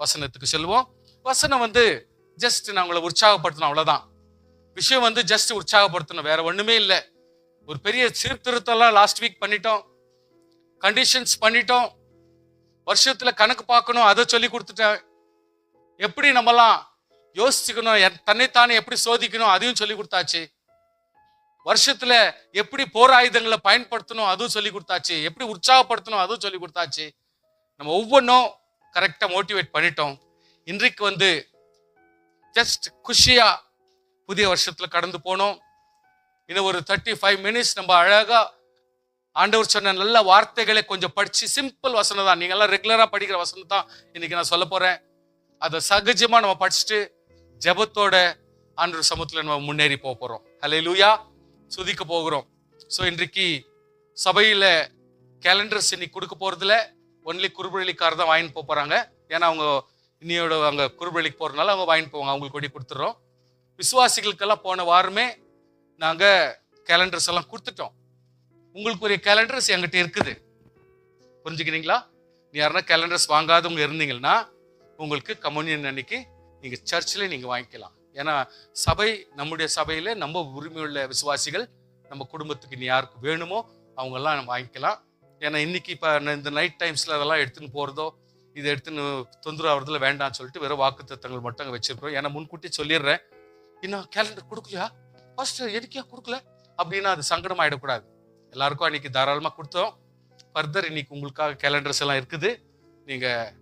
வசனத்துக்கு செல்வோம். வசனம் ஜஸ்ட் நான் உங்களை உற்சாகப்படுத்தணும், அவ்வளவுதான். விஷயம் ஜஸ்ட் உற்சாகப்படுத்தணும், வேற ஒண்ணுமே இல்லை. ஒரு பெரிய சீர்திருத்தம்லாம் லாஸ்ட் வீக் பண்ணிட்டோம், கண்டிஷன்ஸ் பண்ணிட்டோம். வருஷத்துல கணக்கு பார்க்கணும், அதை சொல்லி கொடுத்துட்டேன். எப்படி நம்மலாம் யோசிச்சுக்கணும், தன்னைத்தானே எப்படி சோதிக்கணும், அதையும் சொல்லி கொடுத்தாச்சு. வருஷத்துல எப்படி போர் ஆயுதங்களை பயன்படுத்தணும், அதுவும் சொல்லி கொடுத்தாச்சு. எப்படி உற்சாகப்படுத்தணும், அதுவும் சொல்லி கொடுத்தாச்சு. நம்ம ஒவ்வொன்றும் கரெக்டா மோட்டிவேட் பண்ணிட்டோம். இன்றைக்கு ஜஸ்ட் குஷியா புதிய வருஷத்துல கடந்து போனோம். இன்னும் ஒரு 35 மினிட்ஸ் நம்ம அழகா ஆண்டவர் சொன்ன நல்ல வார்த்தைகளை கொஞ்சம் படிச்சு, சிம்பிள் வசனம் தான், நீங்க எல்லாம் ரெகுலரா படிக்கிற வசனம் தான் இன்னைக்கு நான் சொல்ல போறேன். அதை சகஜமா நம்ம படிச்சுட்டு ஜெபத்தோட ஆண்டவர் சமூகத்துல நம்ம முன்னேறி போறோம். ஹல்லேலூயா, சுதிக்க போகிறோம். ஸோ இன்றைக்கு சபையில கேலண்டர்ஸ் இன்னைக்கு கொடுக்க போறதுல ஒன்லி குருபலிக்காரர் தான் வாங்கிட்டு போறாங்க. ஏன்னா அவங்க இன்னையோட அங்க குருபலிக்கு போறதுனால அவங்க வாங்கிட்டு போவாங்க, அவங்களுக்கு கொடி கொடுத்துட்றோம். விசுவாசிகளுக்கெல்லாம் போன வாரமே நாங்க கேலண்டர்ஸ் எல்லாம் கொடுத்துட்டோம். உங்களுக்கு ஒரு கேலண்டர்ஸ் என்கிட்ட இருக்குது, புரிஞ்சுக்கிறீங்களா? நீ யாருன்னா கேலண்டர்ஸ் வாங்காதவங்க இருந்தீங்கன்னா உங்களுக்கு கம்யூனியன் அன்னைக்கு நீங்க சர்ச்சில் நீங்க வாங்கிக்கலாம். ஏன்னா சபை, நம்முடைய சபையில நம்ம உரிமையுள்ள விசுவாசிகள், நம்ம குடும்பத்துக்கு நீ யாருக்கு வேணுமோ அவங்கெல்லாம் நம்ம வாங்கிக்கலாம். ஏன்னா இன்னைக்கு இப்போ இந்த நைட் டைம்ஸ்ல அதெல்லாம் எடுத்துன்னு போறதோ இதை எடுத்துன்னு தொந்தரவு ஆகிறதுல வேண்டாம்னு சொல்லிட்டு வெறும் வாக்குத்தத்தங்கள் மட்டும் அங்கே வச்சிருக்கிறோம். ஏன்னா முன்கூட்டி சொல்லிடுறேன், இன்னும் கேலண்டர் கொடுக்கலையா ஃபர்ஸ்ட், எதுக்கே கொடுக்கல அப்படின்னா அது சங்கடம் ஆகிடக்கூடாது. எல்லாருக்கும் அன்னைக்கு தாராளமாக கொடுத்தோம். ஃபர்தர் இன்னைக்கு உங்களுக்காக கேலண்டர்ஸ் எல்லாம் இருக்குது. நீங்கள்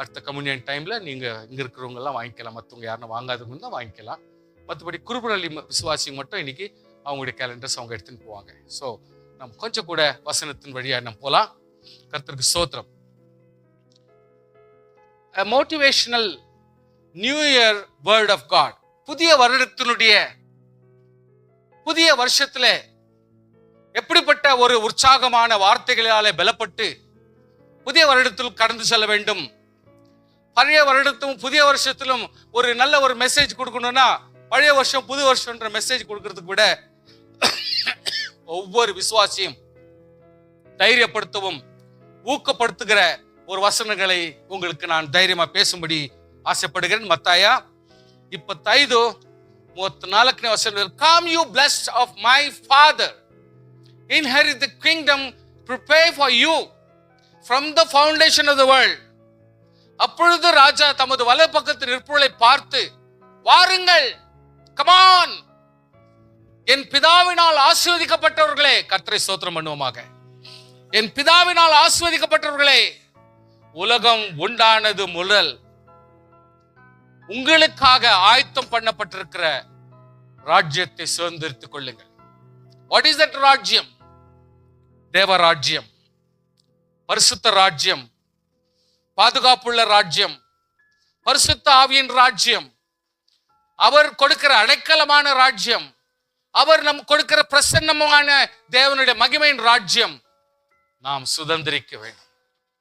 அடுத்த கம்யூனியன் டைமில் நீங்கள் இங்கே இருக்கிறவங்க எல்லாம் வாங்கிக்கலாம். மற்றவங்க யாருன்னா வாங்காதவங்க தான் வாங்கிக்கலாம். மற்றபடி குருபலி விசுவாசி மட்டும் இன்னைக்கு அவங்களுடைய கேலண்டர்ஸ் அவங்க எடுத்துன்னு போவாங்க. ஸோ நம்ம கொஞ்சம் கூட வசனத்தின் வழியாக நம்ம போகலாம். கர்த்தருக்கு ஸ்தோத்திரம். Motivational new year word of God. புதிய வருடத்தினுடைய புதிய வருஷத்துல எப்படிப்பட்ட ஒரு உற்சாகமான வார்த்தைகளாலே பலப்பட்டு புதிய வருடத்தில் கடந்து செல்ல வேண்டும். பழைய வருடத்தும் புதிய வருஷத்திலும் ஒரு நல்ல ஒரு மெசேஜ் கொடுக்கணும்னா பழைய வருஷம் புது வருஷம்ன்ற மெசேஜ் கொடுக்கறதுக்கு விட ஒவ்வொரு விசுவாசியும் தைரியப்படுத்தவும் ஊக்கப்படுத்துகிற ஒரு வசனங்களை உங்களுக்கு நான் தைரியமா பேசும்படி ஆசைப்படுகிறேன். மத்தாயா 25:34 வசனம், Come you blessed of my father, inherit the kingdom prepared for you from the foundation of the world. அப்பொழுது ராஜா தமது வலது பக்கத்தில் நிற்பவர்களை பார்த்து, வாருங்கள், come on, என் பிதாவினால் ஆசீர்வதிக்கப்பட்டவர்களே, கர்த்தரை ஸ்தோத்திரம் பண்ணுவோமாக, என் பிதாவினால் ஆசீர்வதிக்கப்பட்டவர்களே, உலகம் உண்டானது முதல் உங்களுக்காக ஆயத்தம் பண்ணப்பட்டிருக்கிற ராஜ்யத்தை சுதந்திரித்துக் கொள்ளுங்கள். வாட் இஸ் தட் ராஜ்யம்? தேவ ராஜ்யம், பரிசுத்த ராஜ்யம், பாதுகாப்புள்ள ராஜ்யம், பரிசுத்த ஆவியின் ராஜ்யம், அவர் கொடுக்கிற அடைக்கலமான ராஜ்யம், அவர் நம் கொடுக்கிற பிரசன்னமான தேவனுடைய மகிமையின் ராஜ்யம் நாம் சுதந்திரிக்க வேண்டும்.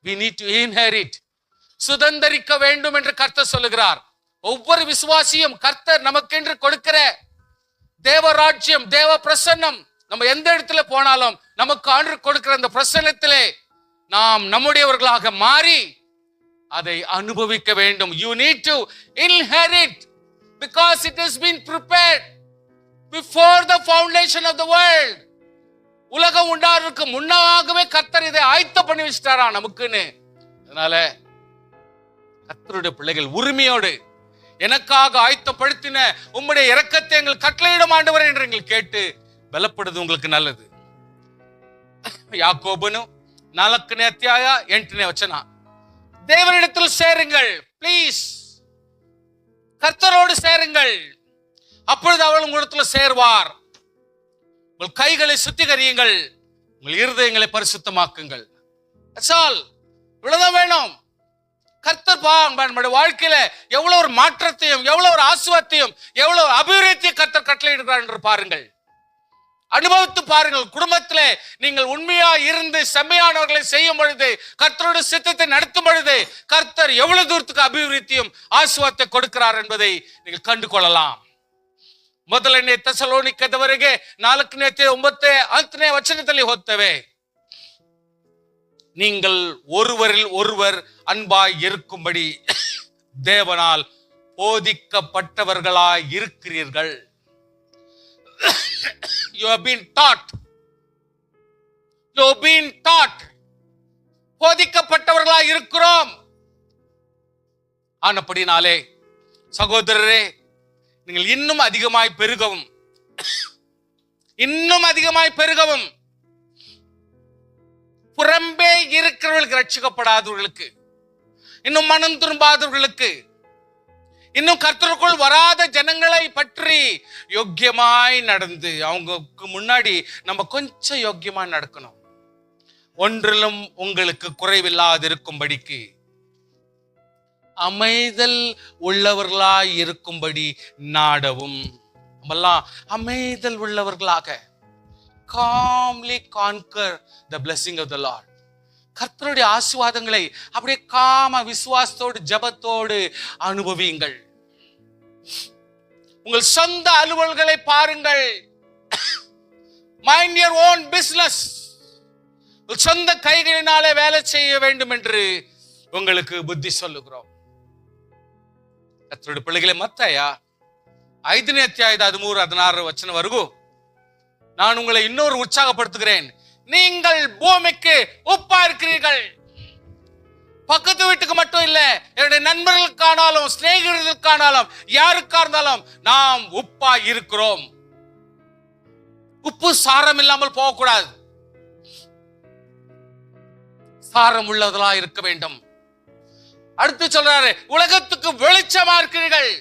We need to inherit. சுதந்திரிக்க வேண்டும் என்று கர்த்தர் சொல்லுகிறார். ஒவ்வொரு விசுவாசியும் கர்த்தர் நமக்கென்று கொடுக்கிற தேவ ராஜ்யம், தேவ பிரசன்னம், நம்ம எந்த இடத்துல போனாலும் நமக்கு ஆண்டு கொடுக்கிற அந்த பிரசன்னத்திலே நாம் நம்முடையவர்களாக மாறி அதை அனுபவிக்க வேண்டும். You need to inherit because it has been prepared before the foundation of the world. உலகம் உண்டாருக்கு முன்னாகவே கர்த்தர் இதை ஆயத்தம் பண்ணி வச்சிட்டாரா நமக்குன்னு. அதனால கர்த்தருடைய பிள்ளைகள் உரிமையோடு, எனக்காக ஆயத்தப்படுத்தின உம்முடைய இரக்கத்தை எங்கள் கட்டளையிடும் ஆண்டவரே என்று எங்கள் கேட்டு பலப்படுது உங்களுக்கு நல்லது. யாக்கோபுನು 4ನೇ ಅಧ್ಯಾಯ 8ನೇ ವಚನ, தேவனிடத்தில் சேருங்கள், பிளீஸ், கர்த்தரோடு சேருங்கள், அப்பொழுது அவர் உங்களிடத்தில் சேர்வார். உங்கள் கைகளை சுத்திகரியுங்கள், உங்கள் இருதயங்களை பரிசுத்தமாக்குங்கள். இவ்வளவுதான் வேணும். கர்த்தர் நம்முடைய வாழ்க்கையில எவ்வளவு ஒரு மாற்றத்தையும் எவ்வளவு ஒரு ஆசீர்வாதத்தையும் எவ்வளவு அபிவிருத்தியை கர்த்தர் கட்டளையிடுகிறார் என்று பாருங்கள், அனுபவித்து பாருங்கள். குடும்பத்திலே நீங்கள் உண்மையா இருந்து செம்மையானவர்களை செய்யும் பொழுது, கர்த்தருடைய சித்தத்தை நடத்தும் பொழுது கர்த்தர் எவ்வளவு தூரத்துக்கு அபிவிருத்தியும் ஆசீர்வாதத்தை கொடுக்கிறார் என்பதை நீங்கள் கண்டு கொள்ளலாம். ಮೊದಲನೇ ಥೆಸಲೋನಿಕದವರೆಗೆ 4:9 ವಚನದಲ್ಲಿ ಓದ್ತೇವೆ, நீங்கள் ஒருவரில் ஒருவர் அன்பாய் இருக்கும்படி தேவனால் போதிக்கப்பட்டவர்களாய் இருக்கிறீர்கள். You have been taught. You have been taught. போதிக்கப்பட்டவர்களாய் இருக்கிறோம். ஆனபடினாலே சகோதரரே, நீங்கள் இன்னும் அதிகமாய் பெருகவும், இன்னும் அதிகமாய் பெருகவும். புறம்பே இருக்கிறவர்களுக்கு, ரட்சிக்கப்படாதவர்களுக்கு, இன்னும் மனம் திரும்பாதவர்களுக்கு, இன்னும் கர்த்தருக்குள் வராத ஜனங்களை பற்றி யோக்கியமாய் நடந்து, அவங்களுக்கு முன்னாடி நம்ம கொஞ்சம் யோக்கியமாய் நடக்கணும். ஒன்றிலும் உங்களுக்கு குறைவில்லாதிருக்கும்படிக்கு அமைதல் உள்ளவர்களாய் இருக்கும்படி நாடவும். நம்மெல்லாம் அமைதல் உள்ளவர்களாக, calmly conquer the blessing of the Lord. கர்த்தருடைய ஆசீர்வாதங்களை அப்படியே காம விசுவாசத்தோடு ஜெபத்தோடு அனுபவியுங்கள். உங்கள் சொந்த அலுவல்களை பாருங்கள். Mind your own business. சொந்த கைகளினாலே வேலை செய்ய வேண்டும் என்று உங்களுக்கு புத்தி சொல்லுகிறோம். கர்த்தருடைய பிள்ளைகளே, மத்தேயா 5ನೇ ಅಧ್ಯಾಯ 13-16 நான் உங்களை இன்னொரு உற்சாகப்படுத்துகிறேன். நீங்கள் பூமிக்கு உப்பா இருக்கிறீர்கள். பக்கத்து வீட்டுக்கு மட்டும் இல்ல, என்னுடைய நண்பர்களுக்கானாலும் சிநேகிதர்களுக்கானாலும் யாருக்கா இருந்தாலும் நாம் உப்பா இருக்கிறோம். உப்பு சாரம் இல்லாமல் போகக்கூடாது. சாரம் உள்ளதெல்லாம் இருக்க வேண்டும். அடுத்து சொல்றாரு, உலகத்துக்கு வெளிச்சமா இருக்கிறீர்கள்.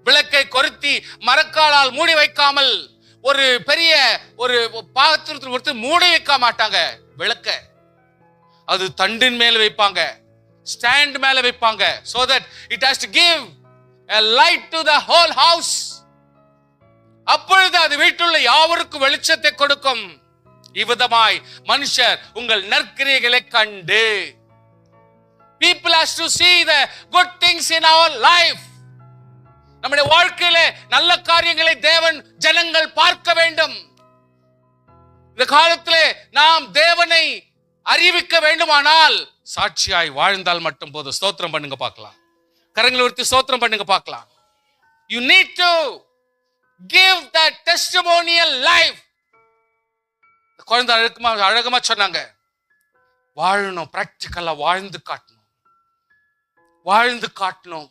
விளக்கை கொளுத்தி மரக்காலால் மூடி வைக்காமல், ஒரு பெரிய ஒரு பாத்திரத்தில் கொடுத்து மூடி வைக்க மாட்டாங்க. விளக்க அது தண்டின் மேல வைப்பாங்க, ஸ்டாண்ட் மேல வைப்பாங்க. so that it has to give a light to the whole house. அப்பொழுது அது வீட்டுள்ள யாவருக்கும் வெளிச்சத்தை கொடுக்கும். இவ்விதமாய் மனுஷர் உங்கள் நற்கிரியைகளை கண்டு, people has to see the good things in our life. நம்முடைய வாழ்க்கையிலே நல்ல காரியங்களை தேவன் ஜனங்கள் பார்க்க வேண்டும். இந்த காலத்திலே நாம் தேவனை அறிவிக்க வேண்டுமானால் சாட்சியாய் வாழ்ந்தால் மட்டும் போதும். ஸ்தோத்திரம் பண்ணுங்க பார்க்கலாம். கரங்களை உயர்த்தி ஸ்தோத்திரம் பண்ணுங்க பார்க்கலாம். You need to give that testimonial life. குழந்தை அழகமா சொன்னாங்க, வாழணும், பிராக்டிக்கலா வாழ்ந்து காட்டணும், வாழ்ந்து காட்டணும்.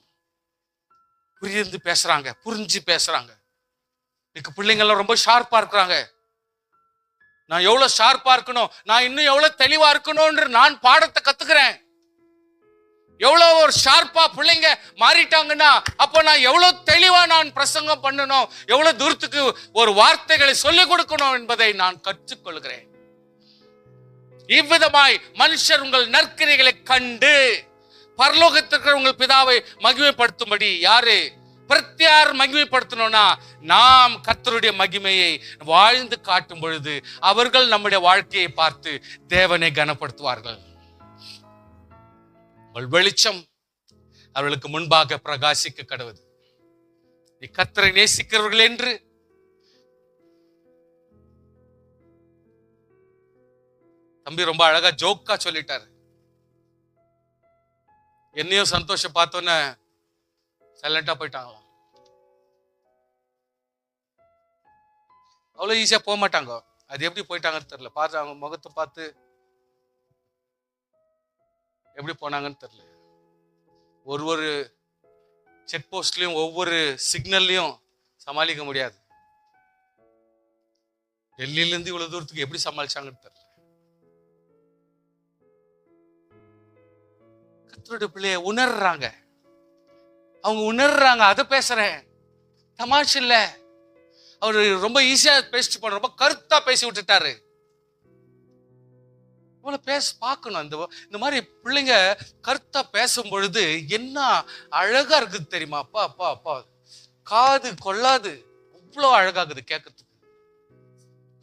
புரிந்து பேசுறாங்க, புரிஞ்சு பேசுறாங்க. இன்னைக்கு பிள்ளைங்க எல்லாம் ரொம்ப ஷார்ப்பா இருக்கிறாங்க. நான் எவ்வளவு ஷார்ப்பா இருக்கணும், நான் இன்னும் எவ்வளவு தெளிவா இருக்கணும்ன்ற நான் பாடத்தை கத்துக்கிறேன். எவ்வளவு ஒரு ஷார்ப்பா பிள்ளைங்க மாறிட்டாங்கன்னா, அப்போ நான் எவ்வளவு தெளிவா நான் பிரசங்கம் பண்ணணும், எவ்வளவு தூரத்துக்கு ஒரு வார்த்தைகளை சொல்லிக் கொடுக்கணும் என்பதை நான் கற்றுக்கொள்கிறேன். இவ்விதமாய் மனுஷர் உங்கள் நற்கிரியைகளை கண்டு பரலோகத்திற்கு உங்கள் பிதாவை மகிமைப்படுத்தும்படி. யாரு பிரத்யார் மகிமைப்படுத்தணும்னா, நாம் கர்த்தருடைய மகிமையை வாழ்ந்து காட்டும் பொழுது அவர்கள் நம்முடைய வாழ்க்கையை பார்த்து தேவனை கனப்படுத்துவார்கள். வெளிச்சம் அவர்களுக்கு முன்பாக பிரகாசிக்க கடவுது. நீ கர்த்தரை நேசிக்கிறவர்கள் என்று தம்பி ரொம்ப அழகா ஜோக்கா சொல்லிட்டாரு. என்னையும் சந்தோஷம் பார்த்தோன்னே சைலண்டா போயிட்டாங்களாம். அவ்வளவு ஈஸியா போக மாட்டாங்க. அது எப்படி போயிட்டாங்கன்னு தெரியல. பார்த்து அவங்க முகத்தை பார்த்து எப்படி போனாங்கன்னு தெரியல. ஒரு செக் போஸ்ட்லயும் ஒவ்வொரு சிக்னல்லையும் சமாளிக்க முடியாது. டெல்லியில இருந்து இவ்வளவு தூரத்துக்கு எப்படி சமாளிச்சாங்கன்னு தெரியல. கர்த்தருடைய பிள்ளைய உணர்றாங்க, அவங்க உணர்றாங்க. அதை பேசுறேன், தமாஷ் இல்ல. அவரு ரொம்ப ஈஸியா பேசிட்டு போன, ரொம்ப கருத்தா பேசி விட்டுட்டாரு. பார்க்கணும். இந்த மாதிரி பிள்ளைங்க கருத்தா பேசும் பொழுது என்ன அழகா இருக்குது தெரியுமா? அப்பா அப்பா அப்பா, காது கொள்ளாது, இவ்வளோ அழகாகுது கேட்கறதுக்கு.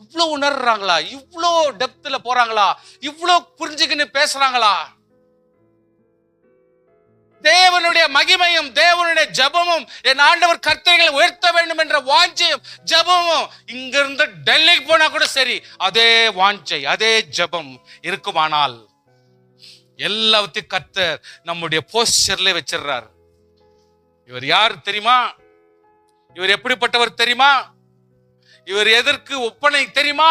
இவ்வளோ உணர்றாங்களா, இவ்வளோ டெப்த்ல போறாங்களா, இவ்வளோ புரிஞ்சுக்கின்னு பேசுறாங்களா. தேவனுடைய மகிமையும் தேவனுடைய ஜபமும், என் ஆண்டவர் கர்த்தர்களை உயர்த்த வேண்டும் என்ற வாஞ்சையும் ஜபமும் இங்கிருந்து டெல்லிக்கு போனா கூட சரி, அதே வாஞ்சை அதே ஜபம் இருக்குமானால் எல்லாத்தையும் கர்த்தர் நம்முடைய போஸ்டர்ல வச்சிடுறார். இவர் யார் தெரியுமா? இவர் எப்படிப்பட்டவர் தெரியுமா? இவர் எதற்கு ஒப்பனை தெரியுமா?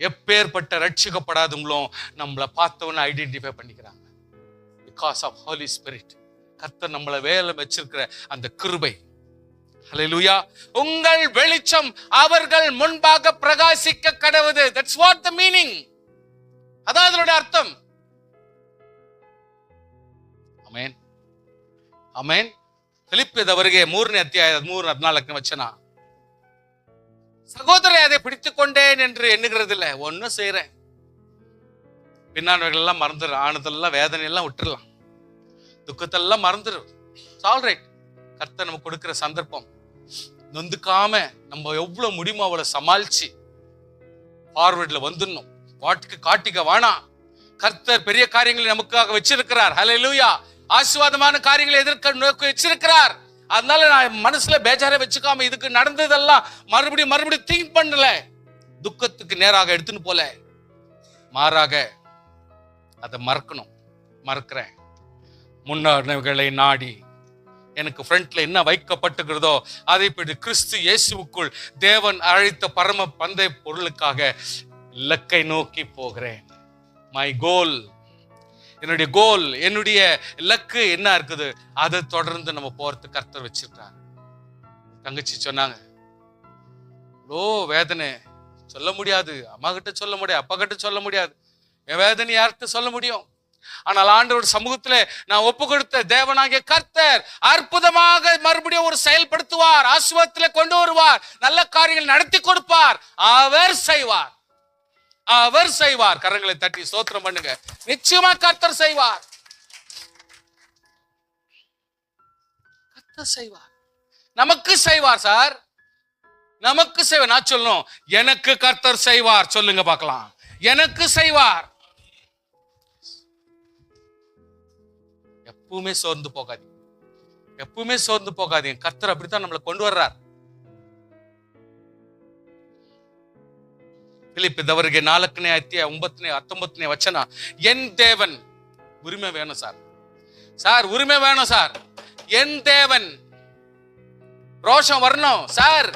எப்பேற்பட்ட ரட்சிக்கப்படாதவங்களும் நம்மளை பார்த்தவன ஐடென்டிஃபை பண்ணிக்கிறாங்க. Because of holy spirit. கர்த்தர் நம்மளை வேலை வச்சிருக்கிற அந்த கிருபை. ஹல்லேலூயா. உங்கள் வெளிச்சம் அவர்கள் முன்பாக பிரகாசிக்க கடவுது. That's what the meaning. அதான் அதனுடைய அர்த்தம். Amen amen. ಫಿಲಿಪ್ಪಿಯದವರಿಗೆ 3ನೇ ಅಧ್ಯಾಯ 13-14 ವಚನ. சகோதரரை அதை பிடித்துக்கொண்டேன் என்று எண்ணுகிறதில்ல, ஒன்னும் செய்யறேன், பின்னானவர்கள் எல்லாம் மறந்துடு, ஆனதெல்லாம் வேதனை எல்லாம் விட்டுறலாம், துக்கத்தெல்லாம் மறந்துடும். ஆல்ரைட். கர்த்தர் நமக்கு கொடுக்கிற சந்தர்ப்பம், நொந்துக்காம நம்ம எவ்வளவு முடியுமோ அவளை சமாளிச்சு ஃபார்வர்ட்ல வந்துடணும். வாட்டுக்கு காட்டிக்க வேணாம். கர்த்தர் பெரிய காரியங்களை நமக்காக வச்சிருக்கிறார். ஹல்லேலூயா. ஆசீர்வாதமான காரியங்களை எதிர்க்க நோக்கி வச்சிருக்கிறார். அதனால நான் மனசுல பேஜாரை வச்சுக்காம இதுக்கு நடந்ததெல்லாம் மறுபடியும் திங்க் பண்ணல, துக்கத்துக்கு நேராக எடுத்துன்னு போல, மாறாக அதை மறக்கணும். மறக்கிறேன். முன்னோர்களை நாடி எனக்கு ஃப்ரண்ட்ல என்ன வைக்கப்பட்டுகிறதோ அதை பற்றி கிறிஸ்து இயேசுவுக்குள் தேவன் அழைத்த பரம பந்தய பொருளுக்காக இலக்கை நோக்கி போகிறேன். மை கோல், என்னுடைய கோல், என்னுடைய இலக்கு என்ன இருக்குது, அதை தொடர்ந்து நம்ம போறதுக்கு கர்த்தர் வச்சிருக்காங்க. தங்கச்சி சொன்னாங்க, ஓ வேதனை சொல்ல முடியாது, அம்மா கிட்ட சொல்ல முடியாது, அப்பா கிட்ட சொல்ல முடியாது, என் வேதனை யார்கிட்ட சொல்ல முடியும்? ஆனால் ஆண்டவருடைய சமூகத்துல நான் ஒப்பு கொடுத்த தேவனாகிய கர்த்தர் அற்புதமாக மறுபடியும் ஒரு செயல்படுத்துவார், ஆசீர்வாதத்திலே கொண்டு வருவார், நல்ல காரியங்கள் நடத்தி கொடுப்பார். அவர் செய்வார், அவர் செய்வார். கரங்களை தட்டி ஸ்தோத்திரம் பண்ணுங்க. நிச்சயமா கர்த்தர் செய்வார், கர்த்தர் செய்வார், நமக்கு செய்வார். சார் நமக்கு செய்வார். நான் சொல்லணும், எனக்கு கர்த்தர் செய்வார். சொல்லுங்க பார்க்கலாம், எனக்கு செய்வார். எப்பவுமே சோர்ந்து போகாதீங்க, எப்பவுமே சோர்ந்து போகாதீங்க. கர்த்தர் அப்படித்தான் நம்மளை கொண்டு வர்றார். பிலிப்பியதவರಿಗೆ 4ನೇ ಅಧ್ಯಾಯ 9-19 ವಚನ. என் தேவன், உரிமை வேணும் சார், சார் உரிமை வேணும் சார். என் தேவன், ரோஷம் வரணும் சார்.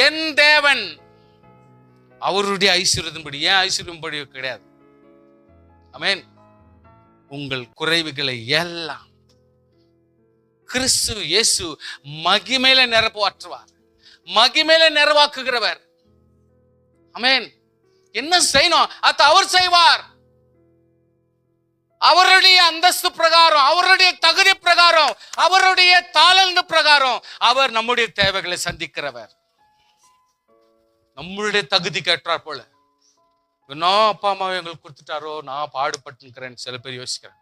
என் தேவன் அவருடைய ஐஸ்வர்யத்தின்படி, ஏன் ஐஸ்வர்யம்படி கிடையாது. ஆமென். உங்கள் குறைவுகளை எல்லாம் கிறிஸ்து இயேசு மகிமையில நிரப்புவாற்றுவார், மகிமையில நிறைவாக்குகிறவர். ஆமென். என்ன செய்யணும் அது அவர் செய்வார். அவருடைய அந்தஸ்து பிரகாரம், அவருடைய தகுதி பிரகாரம், அவருடைய தாளந்து பிரகாரம் அவர் நம்முடைய தேவைகளை சந்திக்கிறவர். நம்மளுடைய தகுதி கேட்டார் போல, நான் அப்பா அம்மா எங்களுக்கு கொடுத்துட்டாரோ, நான் பாடுபட்டுக்கிறேன். சில பேர் யோசிக்கிறேன்.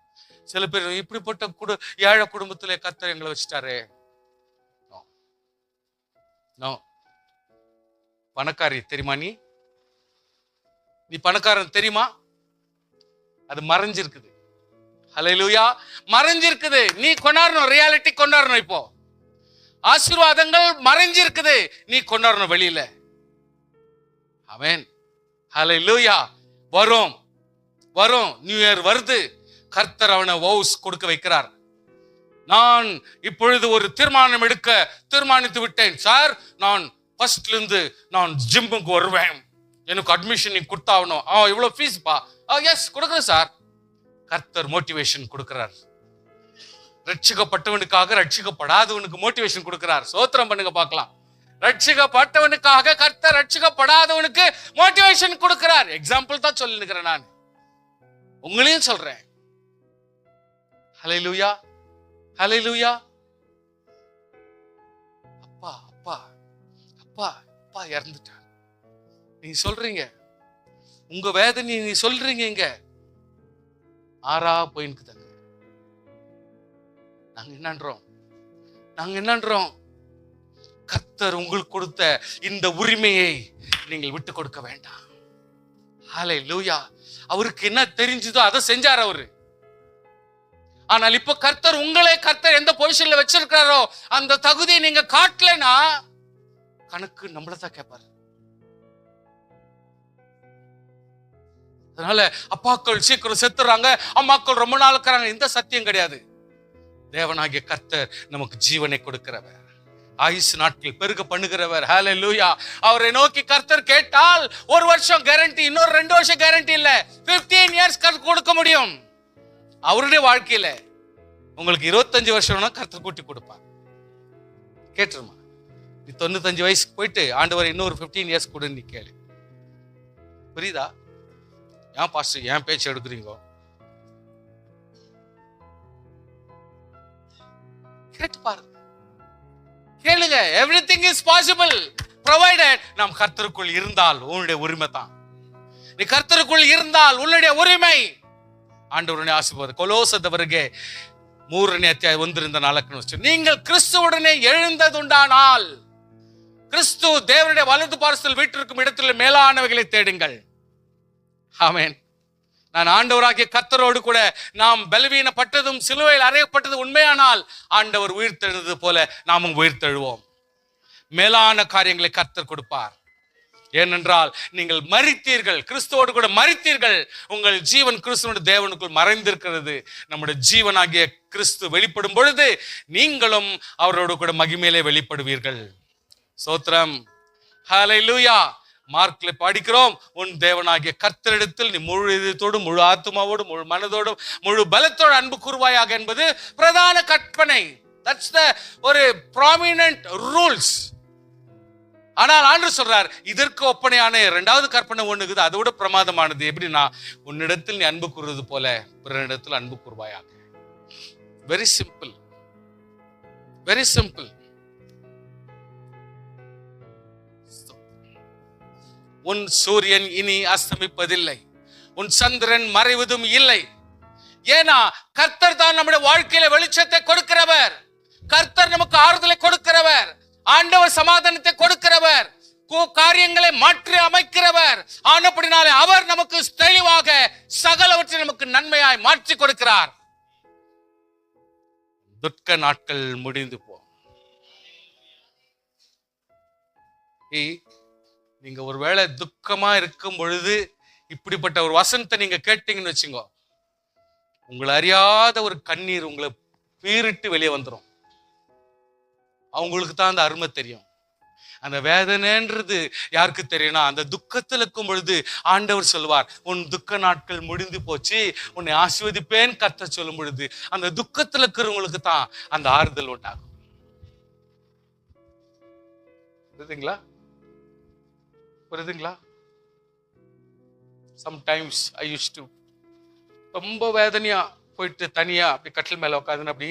சில பேர் இப்படிப்பட்ட ஏழை குடும்பத்துல கர்த்தர் எங்களை வச்சுட்டாரே. பணக்காரி தெரியுமா? நீ பணக்காரன் தெரியுமா? அது மறைஞ்சிருக்குது. ஹல்லேலூயா. மறைஞ்சிருக்குது. நீ கொண்டாடணும், ரியாலிட்டி கொண்டாடணும். இப்போ ஆசீர்வாதங்கள் மறைஞ்சிருக்குது, நீ கொண்டாடணும் வெளியில. ஆமென். ஹல்லேலூயா. வரும் வரும், நியூ இயர் வருது. கர்த்தர் அவனை வவுஸ் கொடுக்க வைக்கிறார். நான் இப்பொழுது ஒரு தீர்மானம் எடுக்க தீர்மானித்து விட்டேன் சார். நான் ஃபர்ஸ்ட்ல இருந்து நான் ஜிம்முக்கு வருவேன், எனக்கு அட்மிஷன் நீ கொடுத்தாகணும். இவ்வளவு ஃபீஸ் பா. எஸ் கொடுக்குறேன் சார். கர்த்தர் மோட்டிவேஷன் கொடுக்கிறார். ரட்சிக்கப்பட்டவனுக்காக ரட்சிக்கப்படாதவனுக்கு மோட்டிவேஷன் கொடுக்கிறார். சோத்திரம் பண்ணுங்க பார்க்கலாம். ரட்சிக்கப்பட்டவனுக்காக கர்த்தர் ரட்சிக்கப்படாதவனுக்கு மோட்டிவேஷன் கொடுக்கிறார். எக்ஸாம்பிள் தான் சொல்லி நிக்கிறேன், நான் உங்களையும் சொல்றேன். ஹல்லேலூயா, ஹல்லேலூயா. அப்பா அப்பா அப்பா அப்பா இறந்துட்டார் நீ சொல்றீங்க, உங்க வேதனை நீ சொல்றீங்க, இங்க ஆறா போயிருக்கு. நாங்க என்னன்றோம், கர்த்தர் உங்களுக்கு கொடுத்த இந்த உரிமையை நீங்கள் விட்டு கொடுக்க வேண்டாம். ஹல்லேலூயா. அவருக்கு என்ன தெரிஞ்சதோ அதை செஞ்சார் அவரு. ஆனால் இப்ப கர்த்தர் உங்களை, கர்த்தர் எந்த பொசிஷன்ல வச்சிருக்காரோ அந்த தகுதியை நீங்க காட்டலனா கணக்கு நம்மளதான் கேட்பாரு. அதனால அப்பாக்கள் சீக்கிரம் செத்துறாங்க, அம்மாக்கள் ரொம்ப நாள் இருக்கிறாங்க, இந்த சத்தியம் கிடையாது. தேவனாகிய கர்த்தர் நமக்கு ஜீவனை கொடுக்கிறவர், ஆயுசு நாட்கள் பெருக பண்ணுகிறவர். ஹல்லேலூயா. அவரை நோக்கி கர்த்தர் கேட்டால் 1 வருஷம் கேரண்டி, இன்னொரு 2 வருஷம் கேரண்டி இல்ல, 15 இயர்ஸ் கொடுக்க முடியும். அவருடைய வாழ்க்கையில உங்களுக்கு 25 வருஷம் கர்த்தர் கூட்டி கொடுப்பார். கேட்டுருமா, நீ 95 வயசுக்கு போயிட்டு ஆண்டவர் இன்னொரு 15 இயர்ஸ் கூட நீ கேளு. புரியுதா? ஏன் பாஸ்டர் ஏன் பேச்சு எடுக்கிறீங்க? கேட்டு பாருங்க, கேளுங்க. எவ்ரிதிங் இஸ் பாசிபிள் ப்ரொவைடட் நாம் கர்த்தருக்குள் இருந்தால். உன்னுடைய உரிமை தான். நீ கர்த்தருக்குள் இருந்தால் உன்னுடைய உரிமை. ஆண்டவருடைய ஆசீர்வாதம். கொலோசதவರಿಗೆ 3ನೇ ಅಧ್ಯಾಯ 1ರಿಂದ 4 நீங்கள் கிறிஸ்துவுடனே எழுந்ததுண்டானால், கிறிஸ்து தேவனுடைய வலது பார்சல் வீட்டிற்கும் இடத்தில் மேலானவைகளை தேடுங்கள். ஆமென். நான் ஆண்டவராகிய கர்த்தரோடு கூட நாம் பலவீனப்பட்டதும் சிலுவையில் அறையப்பட்டது உண்மையானால், ஆண்டவர் உயிர்த்தெழுந்தது போல நாமும் உயிர்த்தெழுவோம். மேலான காரியங்களை கர்த்தர் கொடுப்பார். ஏனென்றால் நீங்கள் மரித்தீர்கள், கிறிஸ்துவோடு கூட மரித்தீர்கள். உங்கள் ஜீவன் கிறிஸ்துவோட தேவனுக்குள் மறைந்திருக்கிறது. நம்முடைய ஜீவனாகிய கிறிஸ்து வெளிப்படும் பொழுது நீங்களும் அவரோடு கூட மகிமையிலே வெளிப்படுவீர்கள். ஸ்தோத்திரம். ஹல்லேலூயா. மார்க்ல படிக்கிறோம், உன் தேவனாகிய கர்த்தரிடத்தில் நீ முழு இதயத்தோடும் முழு ஆத்மாவோடும் முழு மனதோடும் முழு பலத்தோடு அன்பு கூர்வாயாக என்பது பிரதான கற்பனை. தட்ஸ் த ஒரு ப்ராமினன்ட் ரூல்ஸ். ஆனால் ஆண்டவர் சொல்றார், இதற்கு ஒப்பனையான 2வது கற்பனை ஒண்ணுக்குது, அதோட பிரமாதமானது. எப்படின்னா, உன்னிடத்தில் நீ அன்பு கூறுவது போல பிறனிடத்தில் அன்பு கூர்வாயாக. Very simple, very simple. உன் சூரியன் இனி அஸ்தமிப்பதில்லை, உன் சந்திரன் மறைவதும் இல்லை. ஏன்னா கர்த்தர் தான் நம்முடைய வாழ்க்கையில வெளிச்சத்தை கொடுக்கிறவர். கர்த்தர் நமக்கு ஆறுதலை கொடுக்கிறவர். ஆண்டவர் சமாதானத்தை கொடுக்கிறவர். காரியங்களை மாற்றி அமைக்கிறவர். ஆனபடினாலே அவர் நமக்கு தெளிவாக சகலவற்றை நமக்கு நன்மையாய் மாற்றி கொடுக்கிறார். துக்க நாட்கள் முடிந்து போ. நீங்க ஒருவேளை துக்கமா இருக்கும் பொழுது இப்படிப்பட்ட ஒரு வசனத்தை நீங்க கேட்டீங்கன்னு வச்சுங்க, உங்களை அறியாத ஒரு கண்ணீர் உங்களை பீரிட்டு வெளியே வந்துடும். அவங்களுக்கு தான் அந்த அருமை தெரியும். அந்த வேதனைன்றது யாருக்கு தெரியும்னா, அந்த துக்கத்தில் இருக்கும் பொழுது ஆண்டவர் சொல்வார், உன் துக்க நாட்கள் முடிந்து போச்சு, உன்னை ஆசீர்வதிப்பேன் கர்த்தர் சொல்லும் பொழுது அந்த துக்கத்தில் இருக்கிறவங்களுக்கு தான் அந்த ஆறுதல் உண்டாகும். புரியுதுங்களா? புரியுதுங்களா? சம்டைம்ஸ் ஐ யூஸ்ட் டு ரொம்ப வேதனையா போயிட்டு தனியா அப்படி கட்டில் மேல உட்காந்து அப்படி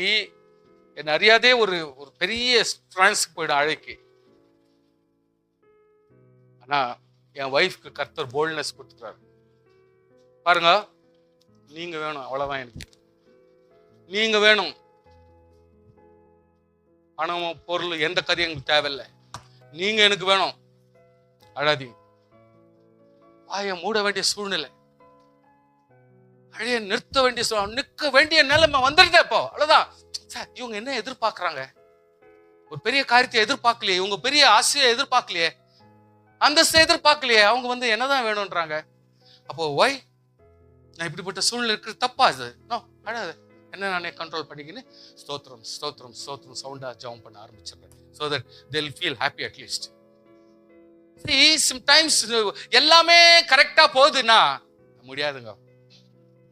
என்ன அறியாதே ஒரு பெரிய டிரான்ஸ்க்கு போயிடும் அழைக்கு. ஆனா என் ஒய்ஃப்க்கு கர்த்தர் போல்ட்னஸ் கொடுத்துட்டாரு. பாருங்க, நீங்க வேணும், அவ்வளவுதான். எனக்கு நீங்க வேணும். பணம் பொருள் எந்த காரியம் எங்களுக்கு தேவையில்லை, நீங்க எனக்கு வேணும். அழாதீங்க. வாயை மூட வேண்டிய சூழ்நிலை, அழைய நிறுத்த வேண்டிய சூழ்நிலை, நிற்க வேண்டிய நிலைமை வந்துருதே இப்போ. அவ்வளவுதான். சார், இவங்க என்ன எதிர்பார்க்கறாங்க? ஒரு பெரிய காரியத்தை எதிர்பார்க்கலையே, இவங்க பெரிய ஆசையை எதிர்பார்க்கலையே, அந்தஸ்தை எதிர்பார்க்கலையே, அவங்க என்னதான் வேணும்ன்றாங்க. அப்போ ஒய் நான் இப்படிப்பட்ட சூழ்நிலை இருக்கிறது தப்பா? இது அழாது. என்ன நானே கண்ட்ரோல் பண்ணிக்கின்னு ஸ்தோத்திரம் ஸ்தோத்திரம் ஸ்தோத்திரம் சவுண்டா ஜெபம் பண்ண ஆரம்பிச்சிடுறேன். so that they'll feel happy at least. See, sometimes எல்லாமே கரெக்டா போகுதுன்னா முடியாதுங்க.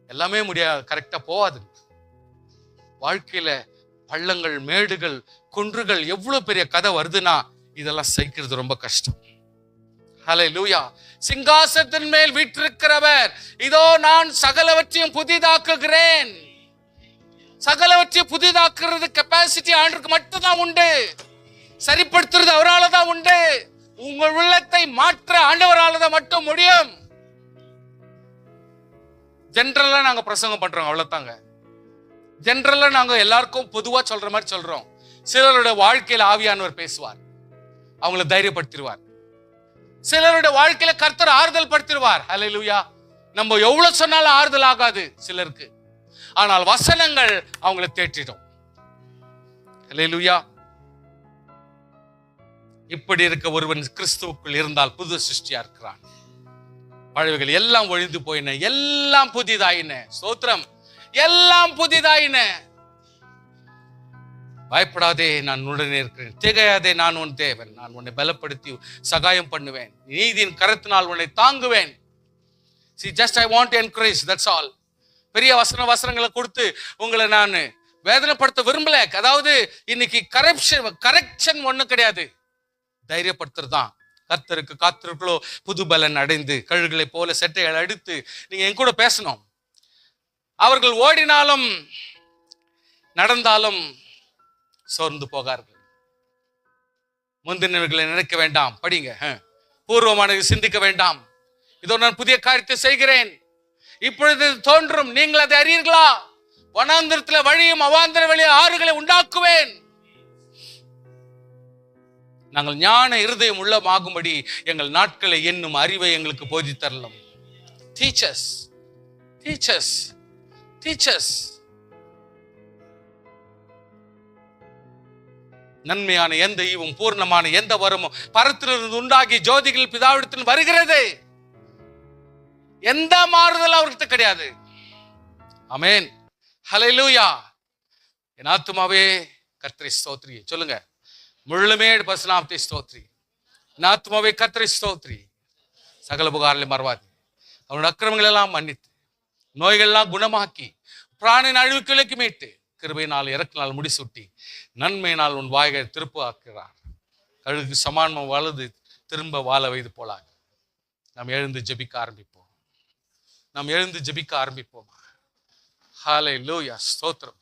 எல்லாமே முடியாது, கரெக்டா போகாது. வாழ்க்கையில பள்ளங்கள், மேடுகள், குன்றுகள், எவ்வளவு பெரிய கதை வருதுன்னா இதெல்லாம் சகிக்கிறது ரொம்ப கஷ்டம். ஹல்லேலூயா. சிங்காசனத்தின் மேல் வீற்றிருக்கிறவர், இதோ நான் சகலவற்றையும் புதிதாக்குகிறேன். சகலவற்றையும் புதிதாக்குறது கெப்பாசிட்டி ஆண்டவருக்கு மட்டும் தான் உண்டு. சரிப்படுத்துறது அவரால் தான் உண்டு. உங்கள் உள்ளத்தை மாற்ற ஆண்டவரால் தான் மட்டும் முடியும். ஜெனரலா நாங்க பிரசங்கம் பண்றோம், அவ்வளவுதாங்க. ஜெனரலா நாங்க எல்லாருக்கும் பொதுவா சொல்ற மாதிரி சொல்றோம். சிலருடைய வாழ்க்கையில ஆவியானவர் பேசுவார், அவங்கள தைரியப்படுத்திடுவார். சிலருடைய வாழ்க்கையில கர்த்தர் ஆறுதல் படுத்திடுவார். ஹல்லேலூயா. நம்ம எவ்வளவு சொன்னாலும் ஆறுதல் ஆகாது சிலருக்கு, ஆனால் வசனங்கள் அவங்களை தேற்றிடும். ஹல்லேலூயா. இப்படி இருக்க ஒருவன் கிறிஸ்துவுக்குள் இருந்தால் புது சிருஷ்டியா இருக்கிறான். பழவைகள் எல்லாம் ஒழிந்து போயின, எல்லாம் புதிதாயின. ஸ்தோத்திரம். எல்லாம் புதிதாயின. பயப்படாதே, நான் உடனே இருக்கிறேன். திகையாதே, நான் உன் தேவன். நான் உன்னை பலப்படுத்தி சகாயம் பண்ணுவேன். நீதியின் கரத்தினால் உன்னை தாங்குவேன். See, just I want to encourage, that's all. பெரிய வசனங்களை கொடுத்து உங்களை நான் வேதனைப்படுத்த விரும்பல. அதாவது இன்னைக்கு கரெக்ஷன் ஒண்ணும் கிடையாது, தைரியப்படுத்துறது தான். கர்த்தருக்கு காத்திருக்களோ புது பலன் அடைந்து கழுகுகளை போல செட்டைகளை அடித்து. நீங்க என் கூட பேசணும். அவர்கள் ஓடினாலும் நடந்தாலும் சோர்ந்து போகார்கள். முந்தினவர்களை நினைக்க வேண்டாம். படிங்க. பூர்வமானது சிந்திக்க வேண்டாம். இதோ நான் புதிய காரியத்தை செய்கிறேன், இப்பொழுது தோன்றும், நீங்கள் அதை அறியீர்களா? வனாந்திரத்தில் வழியும் அவாந்திர வழியும் ஆறுகளை உண்டாக்குவேன். நாங்கள் ஞான இருதயம் உள்ளமாகும்படி எங்கள் நாட்களை என்னும் அறிவை எங்களுக்கு போதித்தரலாம். Teachers, teachers, teachers. நன்மையான எந்த ஈவும் பூர்ணமான எந்த வரமும் பரத்திலிருந்து உண்டாகி ஜோதிகள் பிதாவிடத்தில் வருகிறது. எந்த மாறுதல் அவர்கிட்ட கிடையாது. ஆமென், ஹல்லேலூயா. என் ஆத்துமாவே கர்த்தரை ஸ்தோத்திரி. சொல்லுங்க, முழுமே பரிசுநாமத்தை ஸ்தோத்திரி. என் ஆத்துமாவே கர்த்தரை ஸ்தோத்திரி. சகல புகாரிலே மறவாது. அவனுடைய அக்கிரமங்கள் எல்லாம் மன்னித்து, நோய்கள் எல்லாம் குணமாக்கி, பிராணின் அழிவுக்கு விலக்கி மீட்டு, கிருபையினால் இறக்கினால் முடிசூட்டி, நன்மையினால் உன் வாய்களை திருப்ப ஆக்குகிறார். கழுகு சமானமாக வலது திரும்ப வாழ வைது போலாக. நாம் எழுந்து ஜெபிக்க ஆரம்பிப்போம். நாம் எழுந்து ஜெபிக்க ஆரம்பிப்போம். ஹல்லேலூயா, ஸ்தோத்திரம்.